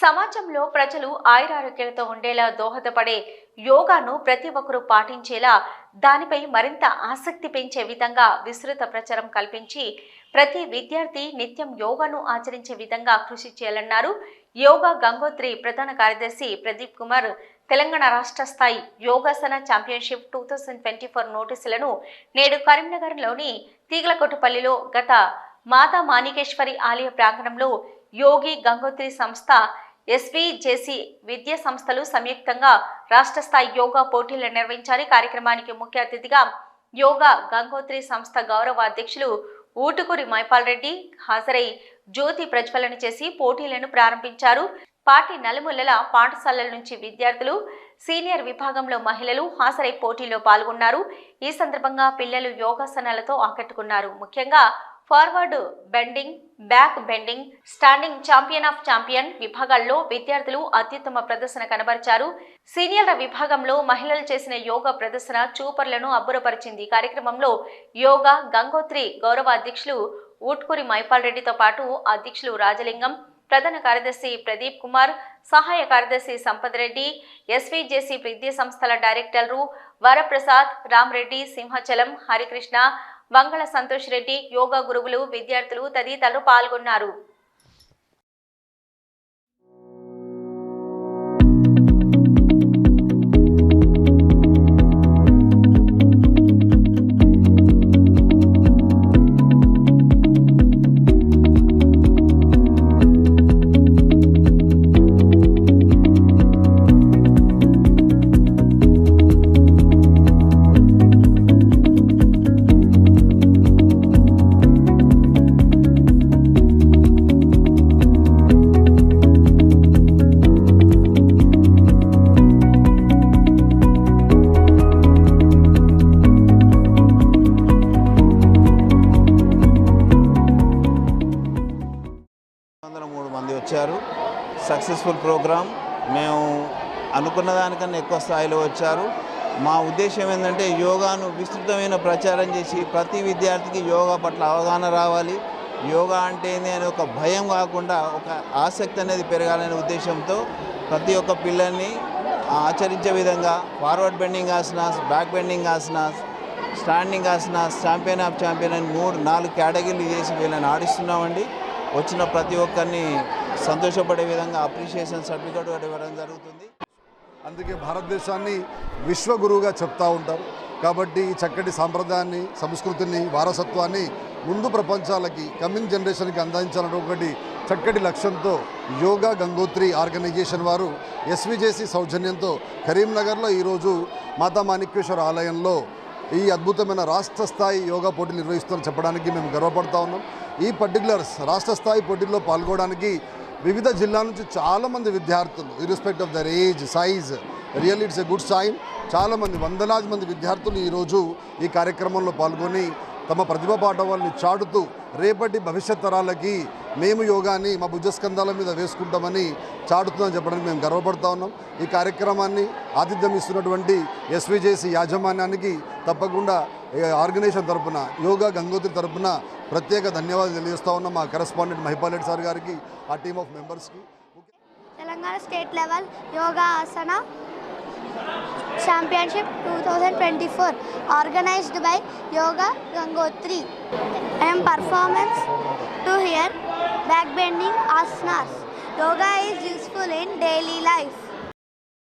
సమాజంలో ప్రజలు ఆయురారోగ్యాలతో ఉండేలా దోహదపడే యోగాను ప్రతి ఒక్కరూ పాటించేలా దానిపై మరింత ఆసక్తి పెంచే విధంగా విస్తృత ప్రచారం కల్పించి ప్రతి విద్యార్థి నిత్యం యోగాను ఆచరించే విధంగా కృషి చేయాలన్నారు యోగా గంగోత్రి ప్రధాన కార్యదర్శి ప్రదీప్ కుమార్. తెలంగాణ రాష్ట్ర స్థాయి యోగాసన ఛాంపియన్షిప్ 2024 నోటీసులను నేడు కరీంనగర్లోని తీగలకొట్టుపల్లిలో గత మాతా మాణికేశ్వరి ఆలయ ప్రాంగణంలో యోగి గంగోత్రి సంస్థ, ఎస్విజేసి విద్యా సంస్థలు సంయుక్తంగా రాష్ట్ర స్థాయి యోగా పోటీలు నిర్వహించారు. కార్యక్రమానికి ముఖ్య అతిథిగా యోగా గంగోత్రి సంస్థ గౌరవ అధ్యక్షులు ఊటుకూరి మైపాల్ రెడ్డి హాజరై జ్యోతి ప్రజ్వలన చేసి పోటీలను ప్రారంభించారు. పార్టీ నలుమూలల పాఠశాలల నుంచి విద్యార్థులు, సీనియర్ విభాగంలో మహిళలు హాజరై పోటీలో పాల్గొన్నారు. ఈ సందర్భంగా పిల్లలు యోగాసనాలతో ఆకట్టుకున్నారు. ముఖ్యంగా forward bending, back bending, standing champion of champion విభాగాల్లో విద్యార్థులు అత్యుత్తమ ప్రదర్శన కనబరిచారు. సీనియర్ల విభాగంలో మహిళలు చేసిన యోగా ప్రదర్శన చూపర్లను అబ్బురపరిచింది. కార్యక్రమంలో యోగా గంగోత్రి గౌరవ అధ్యక్షులు ఊట్కూరి మైపాల్ రెడ్డితో పాటు అధ్యక్షులు రాజలింగం, ప్రధాన కార్యదర్శి ప్రదీప్ కుమార్, సహాయ కార్యదర్శి సంపత్ రెడ్డి, ఎస్విజేసి విద్యా సంస్థల డైరెక్టర్లు వరప్రసాద్, రామరెడ్డి, సింహాచలం, హరికృష్ణ, వంగళ సంతోష్ రెడ్డి, యోగా గురువులు, విద్యార్థులు తదితరులు పాల్గొన్నారు. వచ్చారు. Successful programme. మేము అనుకున్న దానికన్నా ఎక్కువ స్థాయిలో వచ్చారు. మా ఉద్దేశం ఏంటంటే యోగాను విస్తృతమైన ప్రచారం చేసి ప్రతి విద్యార్థికి యోగా పట్ల అవగాహన రావాలి. యోగా అంటే ఏంది అని ఒక భయం కాకుండా ఒక ఆసక్తి అనేది పెరగాలనే ఉద్దేశంతో ప్రతి ఒక్క పిల్లల్ని ఆచరించే విధంగా forward bending asanas, back bending asanas, standing asanas, champion of champion అని 4 కేటగిరీలు చేసి వీళ్ళని ఆడిస్తున్నామండి. వచ్చిన ప్రతి ఒక్కరిని సంతోషపడే విధంగా అప్రిషియేషన్ సర్టిఫికేట్ ఇవ్వడం జరుగుతుంది. అందుకే భారతదేశాన్ని విశ్వగురువుగా చెప్తూ ఉంటారు. కాబట్టి ఈ చక్కటి సాంప్రదాయాన్ని, సంస్కృతిని, వారసత్వాన్ని ముందు ప్రపంచాలకి, కమింగ్ జనరేషన్కి అందించాలని ఒకటి చక్కటి లక్ష్యంతో యోగా గంగోత్రి ఆర్గనైజేషన్ వారు ఎస్విజేసి సౌజన్యంతో కరీంనగర్లో ఈరోజు మాతా మాణికేశ్వర ఆలయంలో ఈ అద్భుతమైన రాష్ట్ర స్థాయి యోగా పోటీలు నిర్వహిస్తారని చెప్పడానికి మేము గర్వపడుతూ ఉన్నాం. ఈ పర్టికులర్స్ రాష్ట్ర స్థాయి పోటీల్లో పాల్గొనడానికి వివిధ జిల్లాల నుంచి చాలామంది విద్యార్థులు, irrespect of their age, size, really it's a good sign. చాలామంది, వందలాది మంది విద్యార్థులు ఈరోజు ఈ కార్యక్రమంలో పాల్గొని తమ ప్రతిభా పాఠవాల్ని చాటుతూ రేపటి భవిష్యత్ తరాలకి మేము యోగాని మా భుజస్కంధాల మీద వేసుకుంటామని చాటుతుందని చెప్పడానికి మేము గర్వపడుతూ ఉన్నాం. ఈ కార్యక్రమాన్ని ఆతిథ్యం ఇస్తున్నటువంటి ఎస్విజేసి యాజమాన్యానికి తప్పకుండా ఆర్గనైజేషన్ తరఫున, యోగా గంగోత్రి తరఫున ప్రత్యేక ధన్యవాదాలు తెలియజేస్తూ ఉన్నాం. మా కరెస్పాండెంట్ మహిపాల్ రెడ్డి సార్ గారికి, ఆ టీమ్ ఆఫ్ మెంబర్స్కి. Telangana state level yoga Haasan Championship 2024 organized by Yoga Gangotri. I am performance to here back bending asanas. Yoga is useful in daily life.